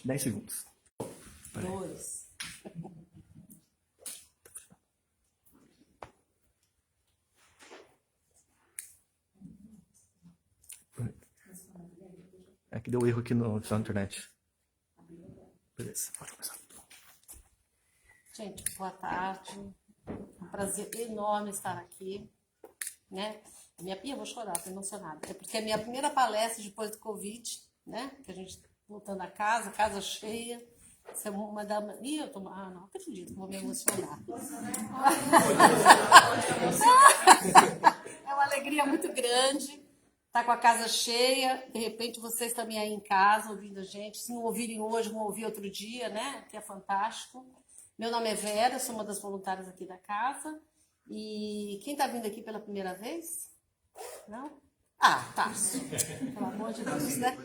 10 segundos. 2. É que deu erro aqui na internet. Beleza, pode começar. Gente, boa tarde. É um prazer enorme estar aqui, né? Eu vou chorar, tô emocionada. É porque é a minha primeira palestra depois do Covid, né? Que a gente voltando a casa cheia. Isso é uma da... Ih, eu tô... Ah, não acredito que vou me emocionar. É uma alegria muito grande estar com a casa cheia. De repente, vocês também aí em casa, ouvindo a gente. Se não ouvirem hoje, vão ouvir outro dia, né? Que é fantástico. Meu nome é Vera, sou uma das voluntárias aqui da casa. E quem está vindo aqui pela primeira vez? Não? Ah, Tarso. Pelo amor de Deus, né?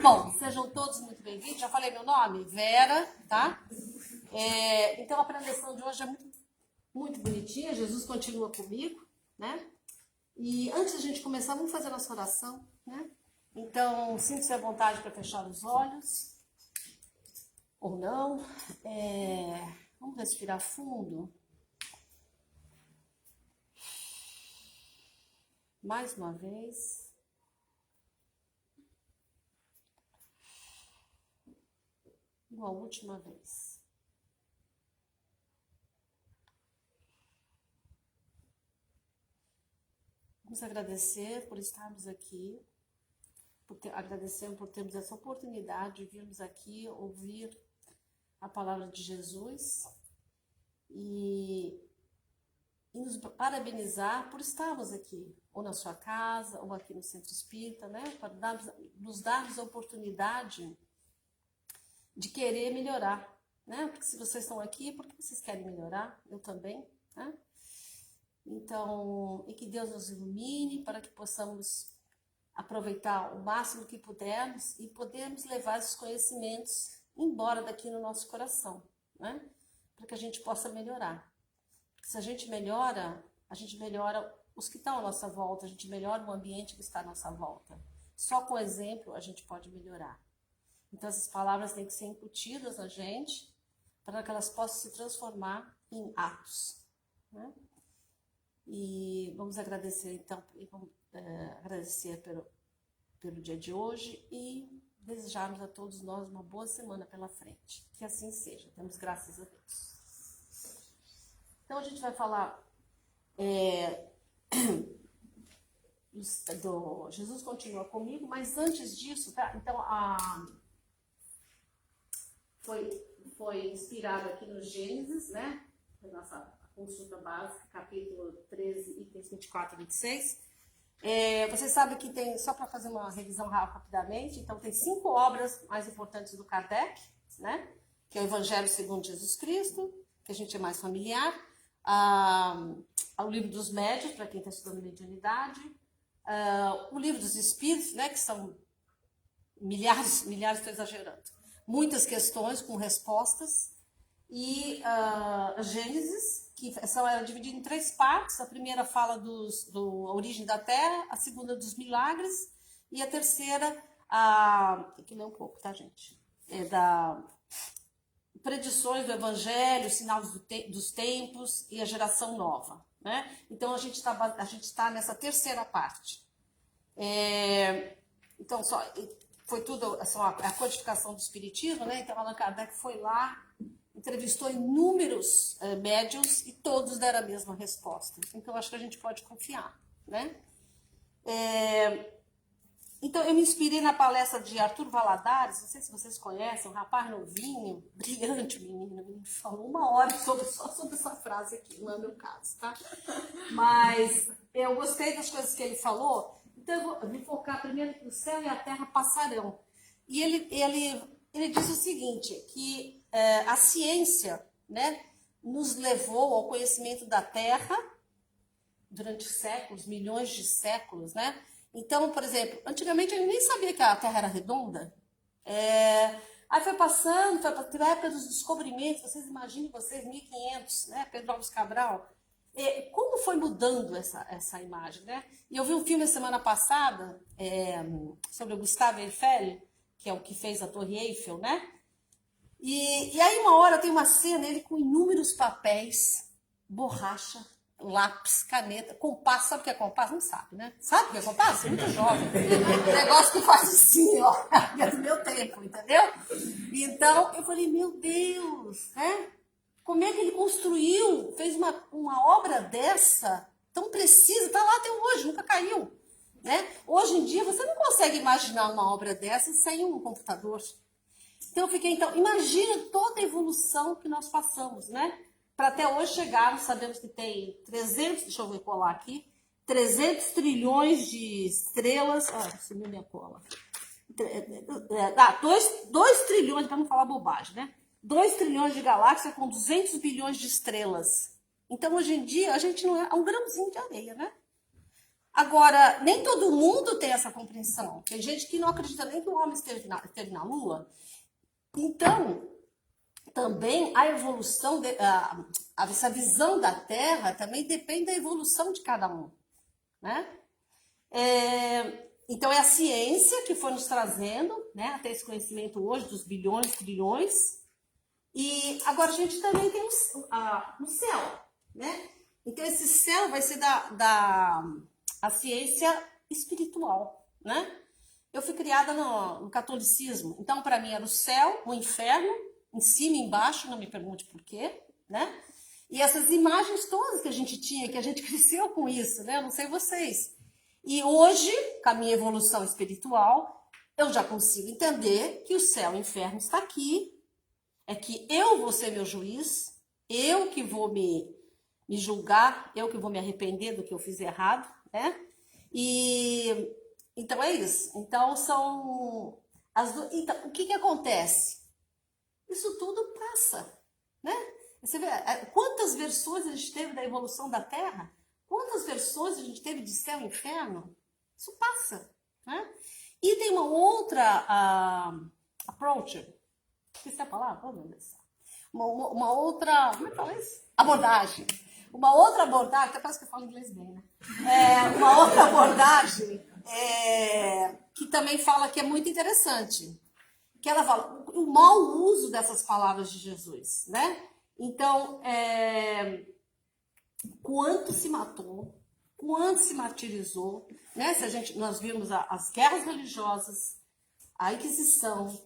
Bom, sejam todos muito bem-vindos. Já falei meu nome? Vera, tá? Então, a preleção de hoje é muito bonitinha. Jesus continua comigo, né? E antes de a gente começar, vamos fazer a nossa oração, né? Então, sinta-se à vontade para fechar os olhos. Ou não. Vamos respirar fundo. Mais uma vez. Uma última vez. Vamos agradecer por estarmos aqui. Agradecemos por termos essa oportunidade de virmos aqui ouvir a palavra de Jesus e nos parabenizar por estarmos aqui, ou na sua casa, ou aqui no Centro Espírita, né? Para nos darmos a oportunidade de querer melhorar, né? Porque se vocês estão aqui, é porque vocês querem melhorar, eu também, né? Então, e que Deus nos ilumine para que possamos aproveitar o máximo que pudermos e podermos levar esses conhecimentos embora daqui no nosso coração, né? Para que a gente possa melhorar. Porque se a gente melhora os que estão à nossa volta, a gente melhora o ambiente que está à nossa volta. Só com exemplo a gente pode melhorar. Então essas palavras têm que ser incutidas na gente para que elas possam se transformar em atos, né? E vamos agradecer então, agradecer pelo dia de hoje e desejarmos a todos nós uma boa semana pela frente. Que assim seja. Temos graças a Deus. Então a gente vai falar do Jesus continua comigo, mas antes disso, tá? Então foi inspirado aqui no Gênesis, né? A nossa consulta básica, capítulo 13, itens 24 e 26. Vocês sabem que tem, só para fazer uma revisão rapidamente, então tem 5 obras mais importantes do Kardec, né? Que é o Evangelho segundo Jesus Cristo, que a gente é mais familiar, o Livro dos Médiuns, para quem está estudando mediunidade, o Livro dos Espíritos, né? Que são milhares, estou exagerando, muitas questões com respostas, e Gênesis, que era dividida em 3 partes. A primeira fala da origem da Terra, a segunda dos milagres, e a terceira, tem que ler um pouco, tá, gente? Da predições do Evangelho, sinal dos tempos e a geração nova, né? Então a gente está nessa terceira parte. Então foi tudo a codificação do Espiritismo, né? Então Allan Kardec foi lá, entrevistou inúmeros médiuns e todos deram a mesma resposta. Então, acho que a gente pode confiar, né? Então, eu me inspirei na palestra de Arthur Valadares, não sei se vocês conhecem, um rapaz novinho, brilhante menino, me falou 1 hora só sobre essa frase aqui, não é meu caso, tá? Mas eu gostei das coisas que ele falou, então eu vou me focar primeiro que o céu e a terra passarão. E ele diz o seguinte, que a ciência, né, nos levou ao conhecimento da Terra durante séculos, milhões de séculos, né? Então, por exemplo, antigamente eu nem sabia que a Terra era redonda. Aí foi passando, teve a época dos descobrimentos, vocês imaginem, 1500, né? Pedro Álvares Cabral. Como foi mudando essa imagem, né? E eu vi um filme semana passada sobre o Gustave Eiffel, que é o que fez a Torre Eiffel, né? E aí uma hora tem uma cena, ele com inúmeros papéis, borracha, lápis, caneta, compasso. Sabe o que é compasso? Não sabe, né? Sabe o que é compasso? É muito jovem. Negócio que faz assim, ó. É do meu tempo, entendeu? Então, eu falei, meu Deus, né? Como é que ele construiu, fez uma obra dessa, tão precisa, tá lá até hoje, nunca caiu, né? Hoje em dia, você não consegue imaginar uma obra dessa sem um computador. Então, imagina toda a evolução que nós passamos, né? Para até hoje chegarmos, sabemos que tem 300, deixa eu ver colar aqui, 300 trilhões de estrelas, sumiu minha cola. 2 trilhões, para não falar bobagem, né? 2 trilhões de galáxias com 200 bilhões de estrelas. Então, hoje em dia, a gente não é um grãozinho de areia, né? Agora, nem todo mundo tem essa compreensão. Tem gente que não acredita nem que o homem esteve na Lua. Então, também a evolução, essa visão da Terra também depende da evolução de cada um, né? Então, é a ciência que foi nos trazendo, né, até esse conhecimento hoje dos bilhões, trilhões. E agora a gente também tem o céu, né? Então, esse céu vai ser a ciência espiritual, né? Eu fui criada no catolicismo, então para mim era o céu, o inferno, em cima e embaixo, não me pergunte por quê, né? E essas imagens todas que a gente tinha, que a gente cresceu com isso, né? Eu não sei vocês. E hoje, com a minha evolução espiritual, eu já consigo entender que o céu e o inferno está aqui, é que eu vou ser meu juiz, eu que vou me julgar, eu que vou me arrepender do que eu fiz errado, né? E então é isso. Então então, o que acontece? Isso tudo passa, né? Você vê quantas versões a gente teve da evolução da Terra? Quantas versões a gente teve de céu e inferno? Isso passa, né? E tem uma outra approach, esqueci a palavra, oh, meu Deus. Uma outra, como é que fala isso? Abordagem. Uma outra abordagem, até parece que eu falo inglês bem, né? Uma outra abordagem que também fala que é muito interessante. Que ela fala o mau uso dessas palavras de Jesus, né? Então, quanto se matou, quanto se martirizou, né? Nós vimos as guerras religiosas, a Inquisição,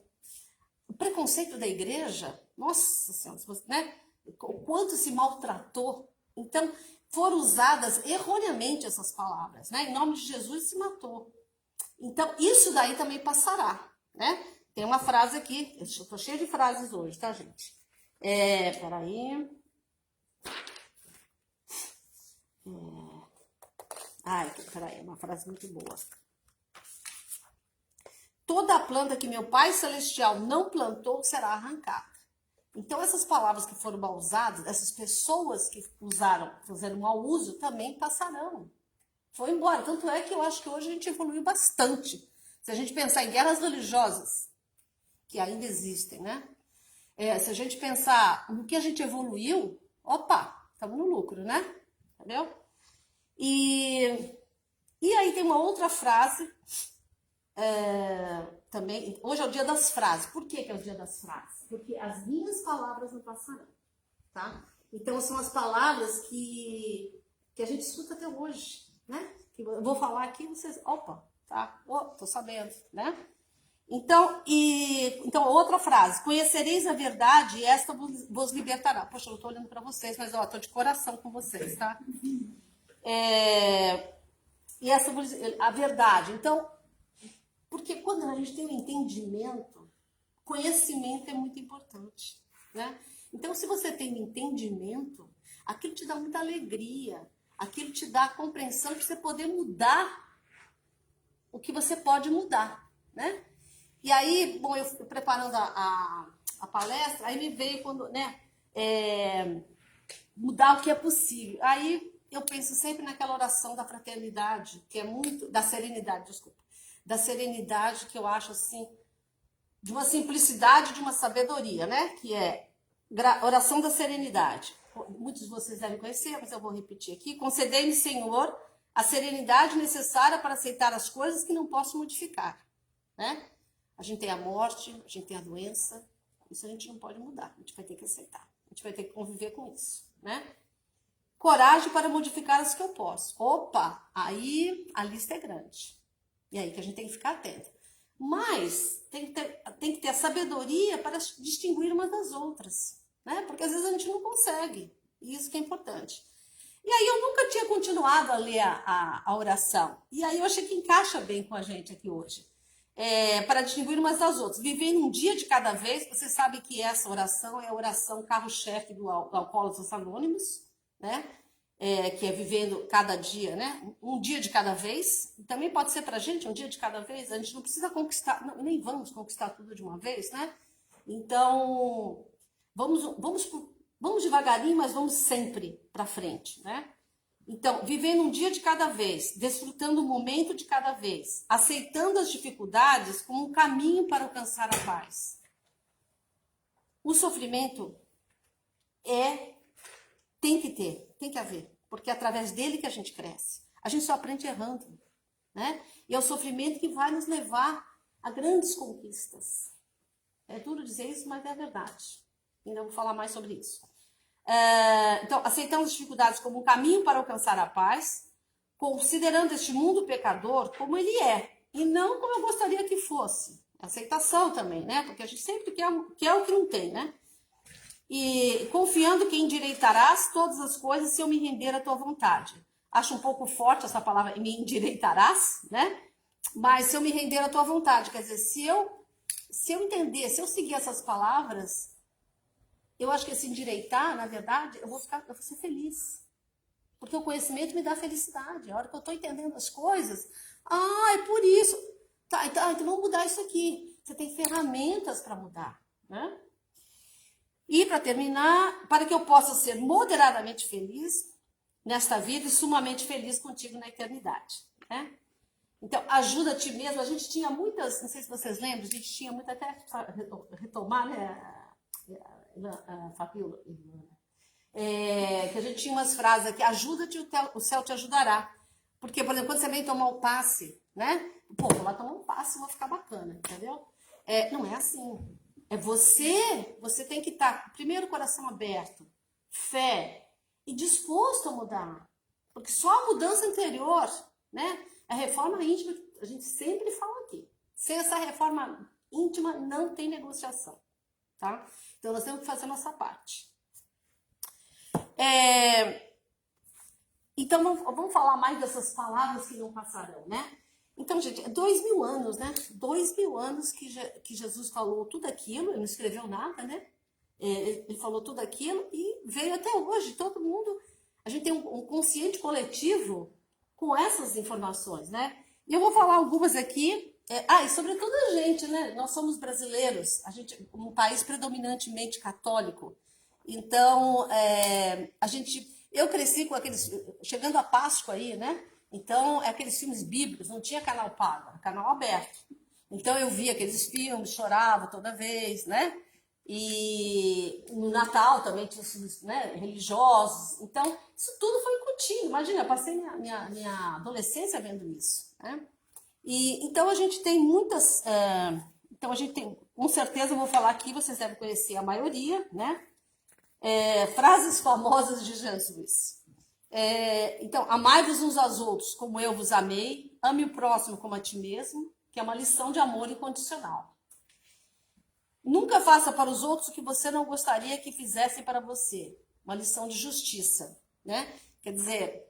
o preconceito da igreja, nossa Senhora, né? O quanto se maltratou. Então, foram usadas erroneamente essas palavras, né? Em nome de Jesus se matou. Então, isso daí também passará, né? Tem uma frase aqui, eu estou cheia de frases hoje, tá, gente? Peraí. Peraí, uma frase muito boa. Toda planta que meu Pai Celestial não plantou será arrancada. Então, essas palavras que foram mal usadas, essas pessoas que fizeram mau uso, também passarão. Foi embora. Tanto é que eu acho que hoje a gente evoluiu bastante. Se a gente pensar em guerras religiosas, que ainda existem, né? Se a gente pensar no que a gente evoluiu, opa, estamos no lucro, né? Entendeu? E aí tem uma outra frase, também, hoje é o dia das frases. Por que é o dia das frases? Porque as minhas palavras não passarão, tá? Então, são as palavras que a gente escuta até hoje, né? Que eu vou falar aqui, vocês, opa, tá? Tô sabendo, né? Então, outra frase, conhecereis a verdade e esta vos libertará. Poxa, eu não tô olhando para vocês, mas, tô de coração com vocês, tá? E essa, a verdade. Então, porque quando a gente tem um entendimento, conhecimento é muito importante, né? Então, se você tem um entendimento, aquilo te dá muita alegria, aquilo te dá a compreensão de você poder mudar o que você pode mudar, né? E aí, bom, eu preparando a palestra, aí me veio quando, né, mudar o que é possível. Aí eu penso sempre naquela oração da fraternidade, que é muito, da serenidade, desculpa, da serenidade, que eu acho assim, de uma simplicidade, de uma sabedoria, né? Que é oração da serenidade. Muitos de vocês devem conhecer, mas eu vou repetir aqui. Concedei-me, Senhor, a serenidade necessária para aceitar as coisas que não posso modificar, né? gente tem a morte, a gente tem a doença. Isso a gente não pode mudar, a gente vai ter que aceitar. A gente vai ter que conviver com isso, né? Coragem para modificar as que eu posso. Opa, aí a lista é grande. E aí que a gente tem que ficar atento. Mas tem que ter a sabedoria para distinguir umas das outras, né? Porque às vezes a gente não consegue. E isso que é importante. E aí eu nunca tinha continuado a ler a oração. E aí eu achei que encaixa bem com a gente aqui hoje. Para distinguir umas das outras. Vivendo um dia de cada vez. Você sabe que essa oração é a oração carro-chefe do Alcoólatras Anônimos, né? Que é vivendo cada dia, né? Um dia de cada vez. Também pode ser para a gente um dia de cada vez. A gente não precisa conquistar, não, nem vamos conquistar tudo de uma vez, né? Então, vamos devagarinho, mas vamos sempre para frente, né? Então, vivendo um dia de cada vez, desfrutando o momento de cada vez, aceitando as dificuldades como um caminho para alcançar a paz. O sofrimento tem que haver, porque é através dele que a gente cresce. A gente só aprende errando, né? E é o sofrimento que vai nos levar a grandes conquistas. É duro dizer isso, mas é verdade. Ainda vou falar mais sobre isso. Então, aceitamos as dificuldades como um caminho para alcançar a paz, considerando este mundo pecador como ele é, e não como eu gostaria que fosse. Aceitação também, né? Porque a gente sempre quer o que não tem, né? E confiando que endireitarás todas as coisas se eu me render à tua vontade. Acho um pouco forte essa palavra, me endireitarás, né? Mas se eu me render à tua vontade, quer dizer, se eu entender, se eu seguir essas palavras, eu acho que esse endireitar, na verdade, eu vou ser feliz. Porque o conhecimento me dá felicidade. A hora que eu estou entendendo as coisas, é por isso. Tá, então vamos mudar isso aqui. Você tem ferramentas para mudar, né? E para terminar, para que eu possa ser moderadamente feliz nesta vida e sumamente feliz contigo na eternidade, né? Então, ajuda a ti mesmo. A gente tinha muitas, não sei se vocês lembram, a gente tinha muito até retomar, né? Fabiola, que a gente tinha umas frases aqui, ajuda-te, o céu te ajudará. Porque, por exemplo, quando você vem tomar um passe, né? Pô, vou lá tomar um passe, vou ficar bacana, entendeu? Não é assim. Você tem que estar, primeiro, coração aberto, fé e disposto a mudar. Porque só a mudança interior, né? A reforma íntima, a gente sempre fala aqui. Sem essa reforma íntima, não tem negociação, tá? Então, nós temos que fazer a nossa parte. Então, vamos falar mais dessas palavras que não passarão, né? Então, gente, 2000 anos, né? 2000 anos que Jesus falou tudo aquilo, ele não escreveu nada, né? Ele falou tudo aquilo e veio até hoje. Todo mundo, a gente tem um consciente coletivo com essas informações, né? E eu vou falar algumas aqui. E sobretudo a gente, né? Nós somos brasileiros, a gente um país predominantemente católico. Então, eu cresci com aqueles, chegando a Páscoa aí, né? Então, aqueles filmes bíblicos, não tinha canal pago, era canal aberto. Então, eu via aqueles filmes, chorava toda vez, né? E no Natal também tinha filmes, né, religiosos. Então, isso tudo foi incutindo. Imagina, eu passei minha adolescência vendo isso, né? Então, a gente tem muitas... então, a gente tem... Com certeza, eu vou falar aqui, vocês devem conhecer a maioria, né? Frases famosas de Jesus. Então, amai-vos uns aos outros como eu vos amei, ame o próximo como a ti mesmo, que é uma lição de amor incondicional. Nunca faça para os outros o que você não gostaria que fizessem para você, uma lição de justiça, né? Quer dizer,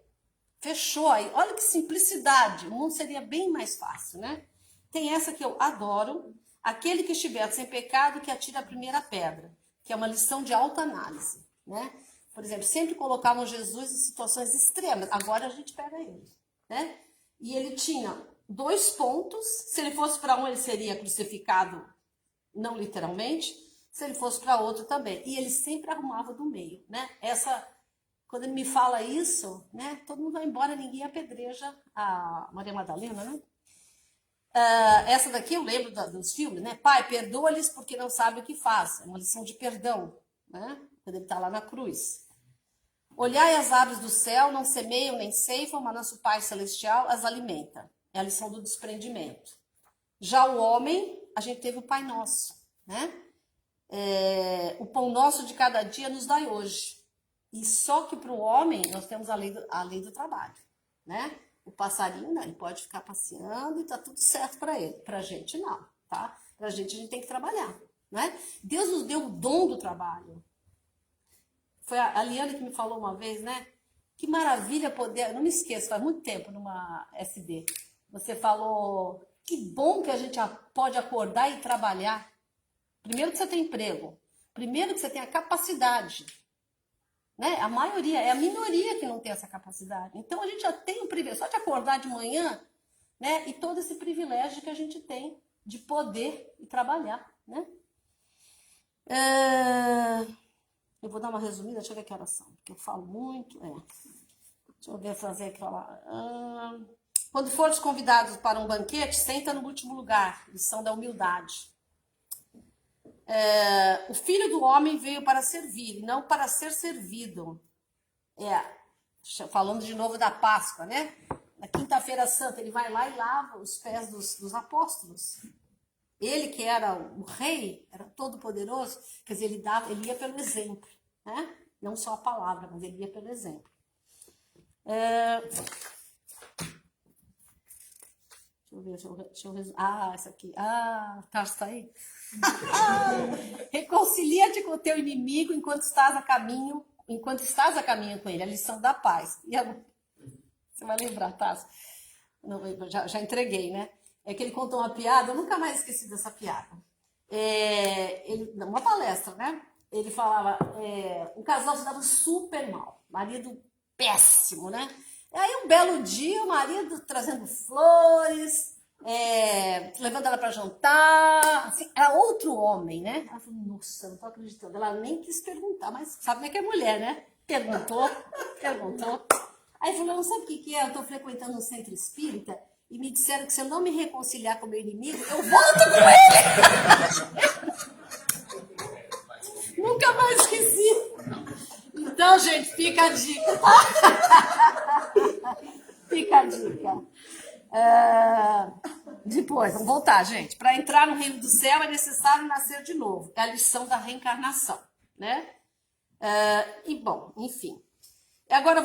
fechou aí, olha que simplicidade, o mundo seria bem mais fácil, né? Tem essa que eu adoro, aquele que estiver sem pecado que atire a primeira pedra, que é uma lição de autoanálise, né? Por exemplo, sempre colocavam Jesus em situações extremas. Agora a gente pega ele, né? E ele tinha 2 pontos. Se ele fosse para um, ele seria crucificado, não literalmente. Se ele fosse para outro também. E ele sempre arrumava do meio, né? Quando ele me fala isso, né? Todo mundo vai embora, ninguém apedreja a Maria Madalena, né? Essa daqui eu lembro dos filmes, né? Pai, perdoa-lhes porque não sabem o que faz. É uma lição de perdão, né? Quando ele está lá na cruz. Olhai as aves do céu, não semeiam nem ceifam, mas nosso Pai Celestial as alimenta. É a lição do desprendimento. Já o homem, a gente teve o Pai Nosso, né? O pão nosso de cada dia nos dai hoje. E só que para o homem nós temos a lei do trabalho, né? O passarinho, né, ele pode ficar passeando e tá tudo certo para ele. Para a gente não, tá? Para a gente tem que trabalhar, né? Deus nos deu o dom do trabalho. Foi a Liana que me falou uma vez, né? Que maravilha poder... Não me esqueço, faz muito tempo numa SD. Você falou, que bom que a gente pode acordar e trabalhar. Primeiro que você tem emprego. Primeiro que você tem a capacidade. Né? A maioria, é a minoria que não tem essa capacidade. Então a gente já tem o privilégio, só de acordar de manhã, né? E todo esse privilégio que a gente tem de poder e trabalhar, né? Eu vou dar uma resumida, deixa eu ver que horas são, porque eu falo muito. Deixa eu ver fazer aqui falar. Quando fores convidados para um banquete, senta no último lugar, lição da humildade. O Filho do Homem veio para servir, não para ser servido. Falando de novo da Páscoa, né? Na quinta-feira santa, ele vai lá e lava os pés dos apóstolos. Ele que era o rei, era todo poderoso, quer dizer, ele ia pelo exemplo, né? Não só a palavra, mas ele ia pelo exemplo. Deixa eu ver. Essa aqui. Tá aí. Reconcilia-te com o teu inimigo enquanto estás a caminho com ele. A lição da paz. Você vai lembrar, tá? Não, já entreguei, né? É que ele contou uma piada, eu nunca mais esqueci dessa piada. Uma palestra, né? Ele falava, um casal se dava super mal, marido péssimo, né? E aí um belo dia o marido trazendo flores, levando ela para jantar, assim, era outro homem, né? Ela falou, nossa, não tô acreditando. Ela nem quis perguntar, mas sabe como é que é mulher, né? Perguntou. Aí falou, não sabe o que é? Eu tô frequentando um centro espírita e me disseram que se eu não me reconciliar com o meu inimigo, eu volto com ele! Nunca mais esqueci. Então, gente, fica a dica, tá? Fica a dica. Depois, vamos voltar, gente. Para entrar no reino do céu é necessário nascer de novo. É a lição da reencarnação, né? Bom, enfim. Agora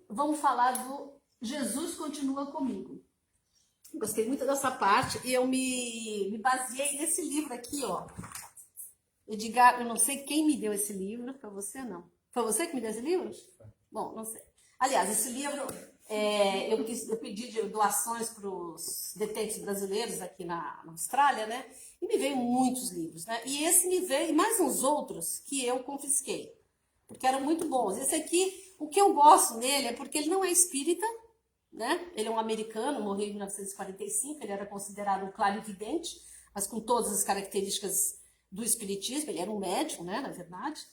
vamos falar do Jesus Continua Comigo. Gostei muito dessa parte e eu me baseei nesse livro aqui, ó. Edgar, eu não sei quem me deu esse livro, foi você não? Foi você que me deu esse livro? Bom, não sei. Aliás, esse livro eu pedi doações para os detentes brasileiros aqui na Austrália, né? E me veio muitos livros, né? E esse me veio, e mais uns outros que eu confisquei, porque eram muito bons. Esse aqui, o que eu gosto nele é porque ele não é espírita, né? Ele é um americano, morreu em 1945, ele era considerado um clarividente, mas com todas as características do espiritismo, ele era um médium, né, na verdade.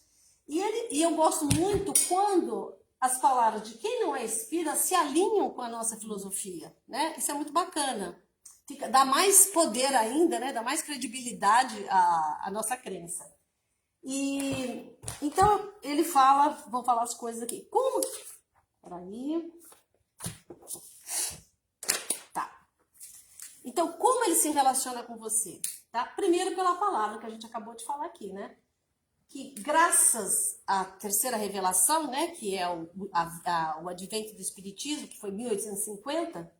E eu gosto muito quando as palavras de quem não é espírita se alinham com a nossa filosofia, né? Isso é muito bacana. Dá mais poder ainda, né? Dá mais credibilidade à nossa crença. E então ele fala, vou falar as coisas aqui. Peraí. Tá. Então, como ele se relaciona com você? Tá? Primeiro pela palavra que a gente acabou de falar aqui, né? Que graças à terceira revelação, né? Que é o advento do Espiritismo, que foi em 1850,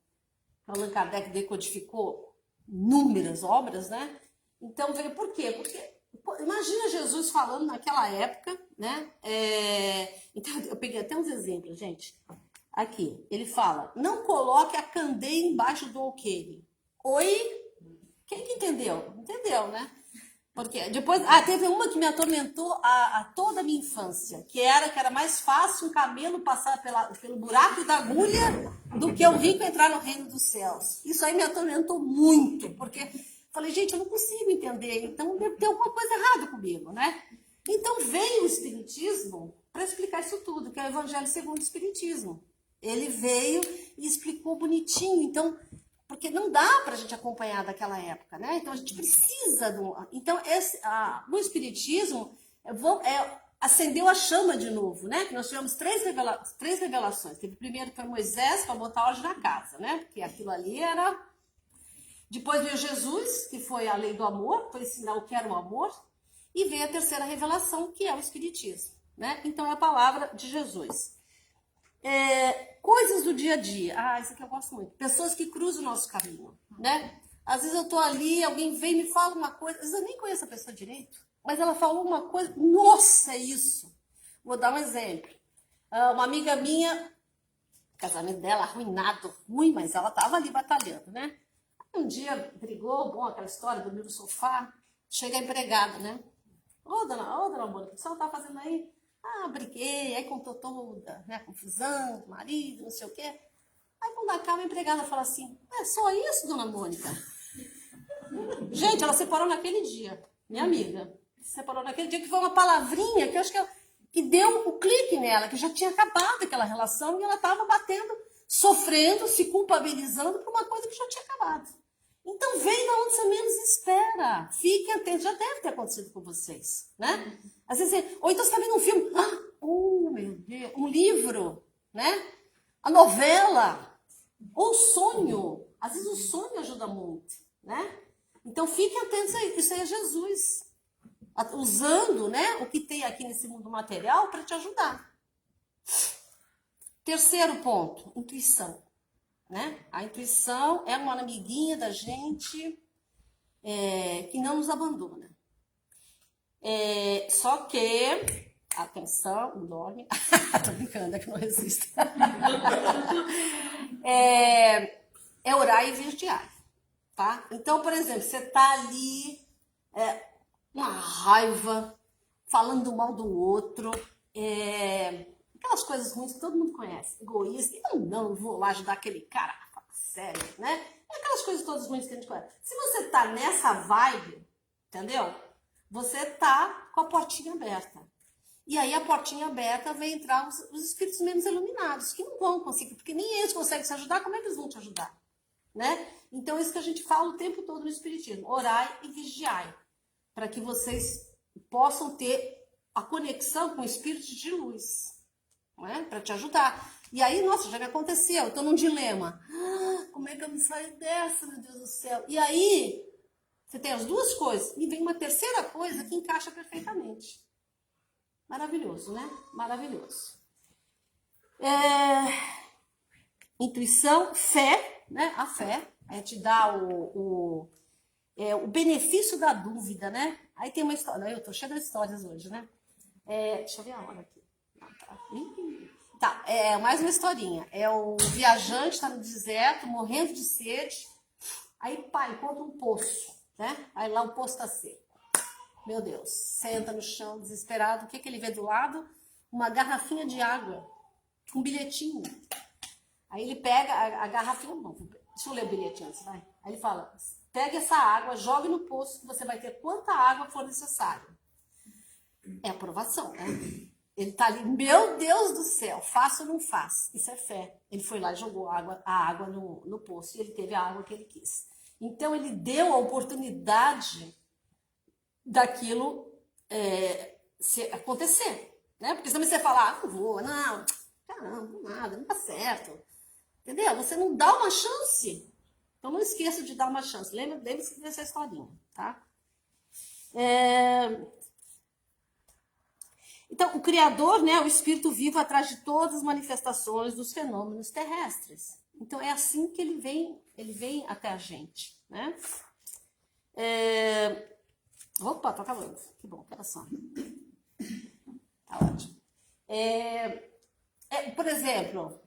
Allan Kardec decodificou inúmeras obras, né? Então veio por quê? Porque imagina Jesus falando naquela época, né? Então eu peguei até uns exemplos, gente. Aqui, ele fala, não coloque a candeia embaixo do alqueire. Oi? Quem que entendeu? Entendeu, né? Porque depois, teve uma que me atormentou a toda a minha infância, que era mais fácil um camelo passar pelo buraco da agulha do que o rico entrar no reino dos céus. Isso aí me atormentou muito, porque falei, gente, eu não consigo entender, então deve ter alguma coisa errada comigo, né? Então veio o Espiritismo para explicar isso tudo, que é o Evangelho segundo o Espiritismo. Ele veio e explicou bonitinho, então, porque não dá para a gente acompanhar daquela época, né? Então a gente precisa Então, no Espiritismo, acendeu a chama de novo, né? Que nós tivemos três revelações. Teve primeiro para Moisés, para botar ordem na casa, né? Porque aquilo ali era... Depois veio Jesus, que foi a lei do amor, foi ensinar o que era o amor. E veio a terceira revelação, que é o Espiritismo, né? Então, é a palavra de Jesus. Coisas do dia a dia. Isso aqui eu gosto muito. Pessoas que cruzam o nosso caminho, né? Às vezes eu tô ali, alguém vem e me fala uma coisa, às vezes eu nem conheço a pessoa direito, mas ela falou uma coisa, nossa, é isso. Vou dar um exemplo. Uma amiga minha, o casamento dela arruinado, ruim, mas ela tava ali batalhando, né? Um dia brigou, bom, aquela história, dormiu no sofá, chega a empregada, né? Ô, dona Mônica, o que a senhora tá fazendo aí? Briguei, aí contou toda, né, confusão, marido, não sei o quê. Aí quando acaba, a empregada fala assim, é só isso, dona Mônica? Gente, ela separou naquele dia, minha amiga. Separou naquele dia, que foi uma palavrinha que eu acho que deu um clique nela, que já tinha acabado aquela relação e ela estava batendo, sofrendo, se culpabilizando por uma coisa que já tinha acabado. Então vem da onde você menos espera. Fiquem atentos, já deve ter acontecido com vocês, né? Às vezes, ou então você está vendo um filme, meu Deus, um livro, né? A novela, ou o sonho. Às vezes o sonho ajuda muito, né? Então fiquem atentos a isso. Isso aí é Jesus usando, né, o que tem aqui nesse mundo material para te ajudar. Terceiro ponto, intuição. Né? A intuição é uma amiguinha da gente que não nos abandona. Só que, atenção, não dorme. Tô brincando, é que não resisto. É orar e vigiar. Tá? Então, por exemplo, você tá ali, uma raiva, falando mal do outro, aquelas coisas ruins que todo mundo conhece, egoísta, não vou lá ajudar aquele cara, sério, né? Aquelas coisas todas ruins que a gente conhece. Se você tá nessa vibe, entendeu? Você tá com a portinha aberta. E aí a portinha aberta vem entrar os espíritos menos iluminados, que não vão conseguir, porque nem eles conseguem se ajudar, como é que eles vão te ajudar? Né? Então, isso que a gente fala o tempo todo no Espiritismo, orai e vigiai, para que vocês possam ter a conexão com espíritos de luz, né? Para te ajudar. E aí, nossa, já me aconteceu, eu estou num dilema. Como é que eu me saio dessa, meu Deus do céu? E aí, você tem as duas coisas, e vem uma terceira coisa que encaixa perfeitamente. Maravilhoso, né? Maravilhoso. Intuição, fé, né? A fé te dá o benefício da dúvida, né? Aí tem uma história, eu tô cheia de histórias hoje, né? Deixa eu ver a hora aqui. Tá, mais uma historinha. O viajante está no deserto, morrendo de sede. Aí, encontra um poço, né? Aí lá o poço está seco. Meu Deus, senta no chão, desesperado. O que ele vê do lado? Uma garrafinha de água, com um bilhetinho. Aí ele pega a garrafinha, deixa eu ler o bilhetinho antes, vai. Aí ele fala, pegue essa água, jogue no poço, que você vai ter quanta água for necessário. É aprovação, né? Ele tá ali, meu Deus do céu, faço ou não faço? Isso é fé. Ele foi lá e jogou a água no poço, e ele teve a água que ele quis. Então ele deu a oportunidade daquilo acontecer, né? Porque também você fala, não vou, não, caramba, nada, não dá certo. Entendeu? Você não dá uma chance. Então não esqueça de dar uma chance. Lembre-se dessa historinha, tá? Então, o Criador, né, o Espírito vivo atrás de todas as manifestações dos fenômenos terrestres. Então é assim que ele vem até a gente, né? Opa, tô acabando. Que bom, pera só. Tá ótimo. Por exemplo,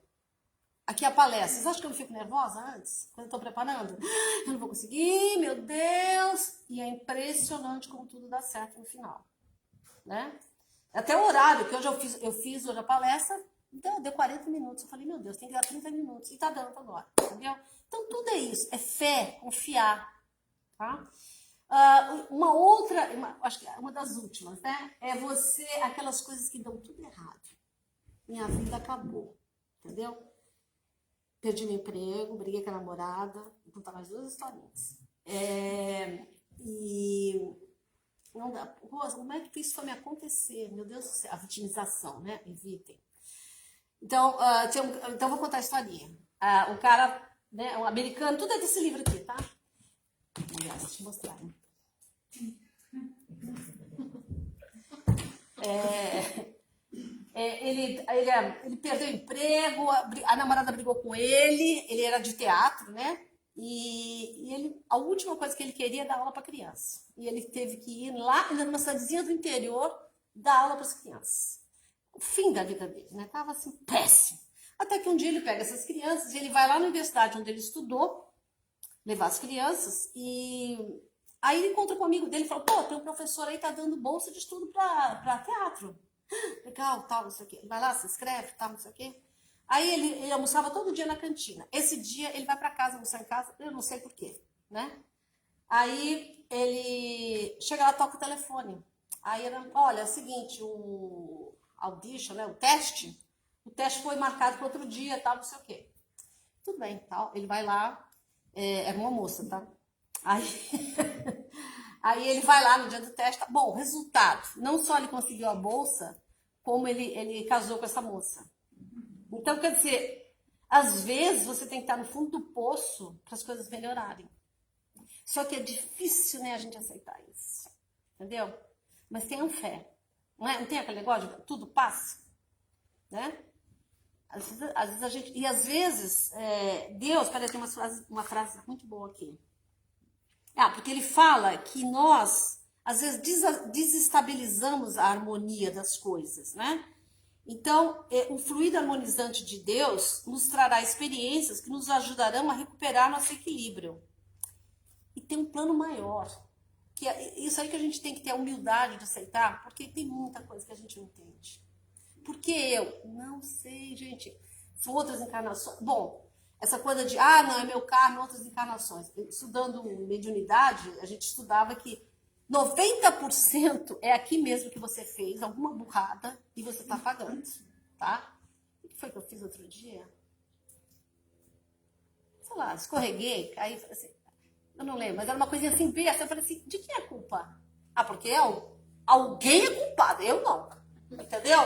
aqui a palestra. Vocês acham que eu não fico nervosa antes? Quando eu tô preparando? Eu não vou conseguir, meu Deus! E é impressionante como tudo dá certo no final, né? Até o horário, que hoje eu fiz hoje a palestra, deu 40 minutos. Eu falei, meu Deus, tem que dar 30 minutos. E tá dando agora, entendeu? Então tudo é isso. É fé, confiar, tá? Uma outra, acho que é uma das últimas, né? É aquelas coisas que dão tudo errado. Minha vida acabou, entendeu? Perdi meu emprego, briguei com a namorada, vou contar mais 2 historinhas. E não dá. Rosa, como é que isso foi me acontecer? Meu Deus do céu, a vitimização, né? Evitem. Então, então vou contar a historinha. Um cara, né, um americano, tudo é desse livro aqui, tá? aliás, deixa eu mostrar. Né? Ele perdeu o emprego, a namorada brigou com ele era de teatro, né? A última coisa que ele queria é dar aula para criança. E ele teve que ir lá, numa cidadezinha do interior, dar aula para as crianças. O fim da vida dele, né? Tava assim, péssimo. Até que um dia ele pega essas crianças e ele vai lá na universidade onde ele estudou, levar as crianças, e aí ele encontra com um amigo dele e fala, pô, tem um professor aí que tá dando bolsa de estudo para teatro. Legal, tal, não sei o quê. Vai lá, se inscreve, tal, não sei o quê. Aí ele almoçava todo dia na cantina. Esse dia ele vai para casa, almoçar em casa, eu não sei porquê, né? Aí ele chega lá, toca o telefone. Aí ele, olha, é o seguinte, o audition, né, o teste foi marcado para outro dia, tal, não sei o quê. Tudo bem, tal. Ele vai lá, era uma moça, tá? Aí, aí ele vai lá no dia do teste, tá? Bom, resultado, não só ele conseguiu a bolsa, como ele casou com essa moça. Então, quer dizer, às vezes você tem que estar no fundo do poço para as coisas melhorarem. Só que é difícil, né, a gente aceitar isso. Entendeu? Mas tenham fé. Não tem aquele negócio de tudo passa? Né? Às vezes a gente... E às vezes, Deus, peraí, tem uma frase muito boa aqui. Porque ele fala que nós, às vezes, desestabilizamos a harmonia das coisas, né? Então, o fluido harmonizante de Deus nos trará experiências que nos ajudarão a recuperar nosso equilíbrio. E tem um plano maior. Que é isso aí que a gente tem que ter a humildade de aceitar, porque tem muita coisa que a gente não entende. Por que eu? Não sei, gente. São outras encarnações. Bom, essa coisa de, não, é meu karma, outras encarnações. Estudando mediunidade, a gente estudava que 90% é aqui mesmo que você fez alguma burrada e você tá pagando, tá? O que foi que eu fiz outro dia? Sei lá, escorreguei, caí, assim, eu não lembro, mas era uma coisinha assim, besta. Eu falei assim, de quem é a culpa? Porque alguém é culpado, eu não, entendeu?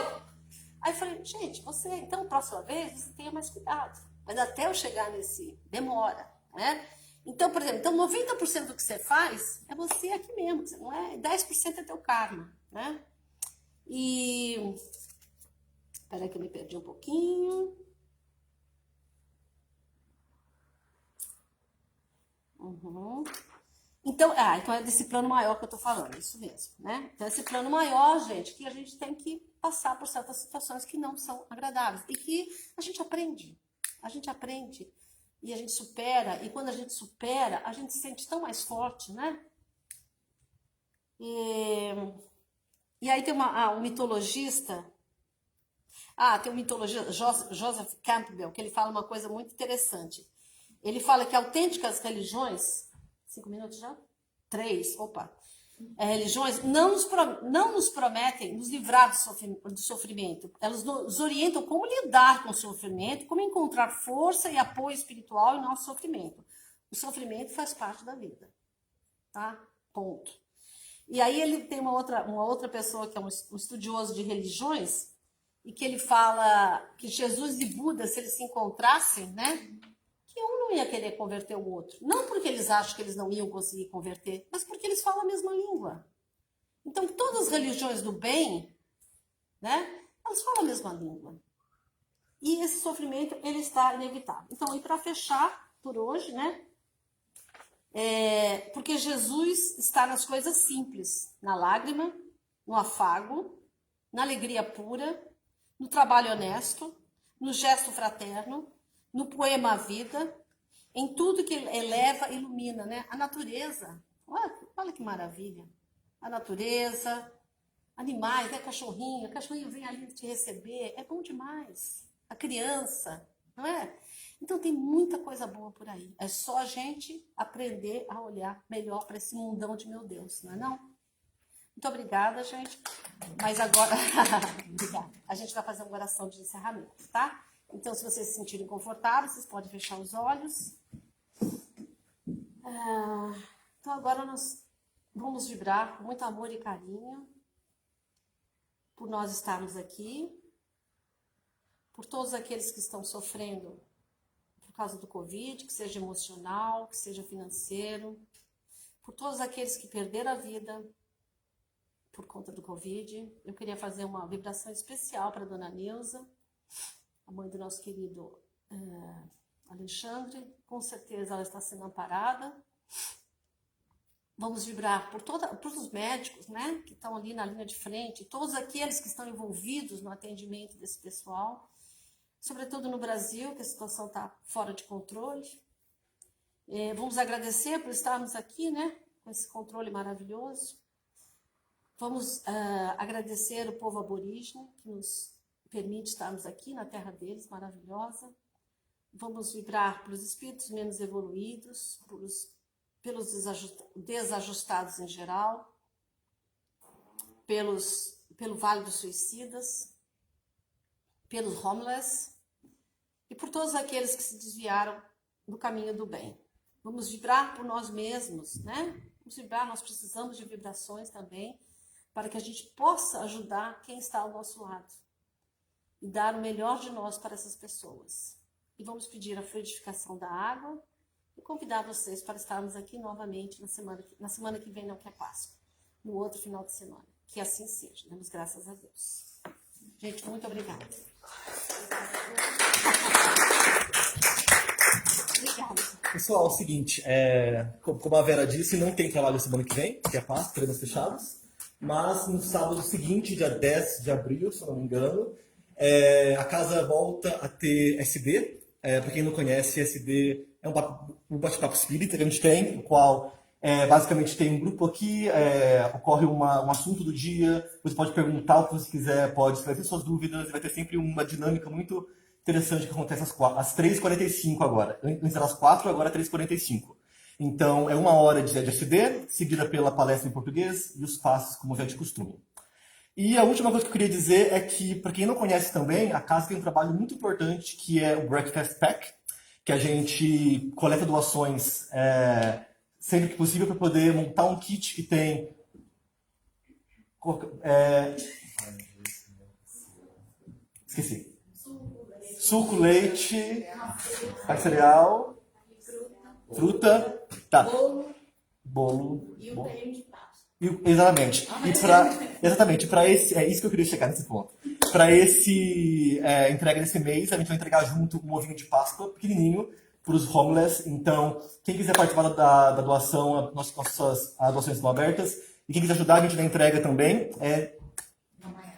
Aí eu falei, gente, você, então, próxima vez, você tenha mais cuidado. Mas até eu chegar nesse, demora, né? Então, por exemplo, 90% do que você faz é você aqui mesmo, não é? 10% é teu karma, né? E... Espera que eu me perdi um pouquinho. Uhum. Então é desse plano maior que eu tô falando, isso mesmo, né? Então, esse plano maior, gente, que a gente tem que passar por certas situações que não são agradáveis e que a gente aprende e a gente supera, e quando a gente supera, a gente se sente tão mais forte, né? E aí tem um mitologista, tem um mitologista, Joseph Campbell, que ele fala uma coisa muito interessante. Ele fala que autênticas religiões, 5 minutos já? 3, opa. Religiões não nos prometem nos livrar do sofrimento. Elas nos orientam como lidar com o sofrimento, como encontrar força e apoio espiritual em nosso sofrimento. O sofrimento faz parte da vida, tá? Ponto. E aí ele tem uma outra pessoa que é um estudioso de religiões e que ele fala que Jesus e Buda, se eles se encontrassem, né? Que um não ia querer converter o outro. Não porque eles acham que eles não iam conseguir converter, mas porque eles falam a mesma língua. Então, todas as religiões do bem, né, elas falam a mesma língua. E esse sofrimento, ele está inevitável. Então, e para fechar por hoje, né, porque Jesus está nas coisas simples, na lágrima, no afago, na alegria pura, no trabalho honesto, no gesto fraterno, no poema à vida, em tudo que eleva e ilumina, né? A natureza, olha que maravilha. A natureza, animais, né? Cachorrinho, vem ali te receber, é bom demais. A criança, não é? Então tem muita coisa boa por aí. É só a gente aprender a olhar melhor para esse mundão de meu Deus, não é não? Muito obrigada, gente. Mas agora, obrigada. A gente vai fazer uma oração de encerramento, tá? Então, se vocês se sentirem confortáveis, vocês podem fechar os olhos. Então, agora nós vamos vibrar com muito amor e carinho por nós estarmos aqui, por todos aqueles que estão sofrendo por causa do Covid, que seja emocional, que seja financeiro, por todos aqueles que perderam a vida por conta do Covid. Eu queria fazer uma vibração especial para a dona Neuza, a mãe do nosso querido Alexandre. Com certeza ela está sendo amparada. Vamos vibrar por todos os médicos, né, que estão ali na linha de frente, todos aqueles que estão envolvidos no atendimento desse pessoal, sobretudo no Brasil, que a situação está fora de controle. Vamos agradecer por estarmos aqui, né, com esse controle maravilhoso. Vamos agradecer o povo aborígene, que nos permite estarmos aqui na terra deles, maravilhosa. Vamos vibrar pelos espíritos menos evoluídos, pelos desajustados em geral, pelo Vale dos Suicidas, pelos homeless e por todos aqueles que se desviaram do caminho do bem. Vamos vibrar por nós mesmos, né? Vamos vibrar, nós precisamos de vibrações também, para que a gente possa ajudar quem está ao nosso lado e dar o melhor de nós para essas pessoas. E vamos pedir a fluidificação da água e convidar vocês para estarmos aqui novamente na semana que vem, não que é Páscoa, no outro final de semana. Que assim seja. Damos graças a Deus. Gente, muito obrigada. Obrigada. Pessoal, é o seguinte, como a Vera disse, não tem trabalho semana que vem, que é Páscoa, treinos fechados, mas no sábado seguinte, dia 10 de abril, se eu não me engano, a casa volta a ter SD. Para quem não conhece, SD é um bate-papo espírita que a gente tem, no qual basicamente tem um grupo aqui, ocorre um assunto do dia, você pode perguntar o que você quiser, pode esclarecer suas dúvidas, e vai ter sempre uma dinâmica muito interessante que acontece às 3h45 agora. Antes era às 4h, agora é 3h45. Então, é 1 hora de SD, seguida pela palestra em português e os passos, como já é de costume. E a última coisa que eu queria dizer é que, para quem não conhece também, a casa tem um trabalho muito importante, que é o Breakfast Pack, que a gente coleta doações sempre que possível para poder montar um kit que tem esqueci. Suco, leite, cereal, fruta, tá. Bolo. E um treino de passo. Exatamente. Exatamente, para esse, é isso que eu queria chegar nesse ponto. Para esse entrega desse mês, a gente vai entregar junto um ovinho de Páscoa pequenininho para os homeless. Então, quem quiser participar da doação, nossas doações estão abertas. E quem quiser ajudar a gente na entrega também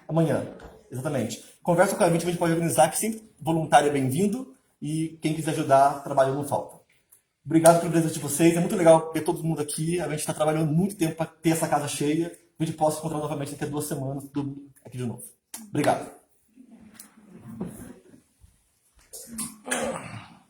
amanhã. Exatamente. Conversa com a gente pode organizar, que sempre voluntário é bem-vindo. E quem quiser ajudar, trabalho não falta. Obrigado pela presença de vocês. É muito legal ver todo mundo aqui. A gente está trabalhando muito tempo para ter essa casa cheia. A gente possa encontrar novamente daqui a 2 semanas, tudo aqui de novo. Obrigado.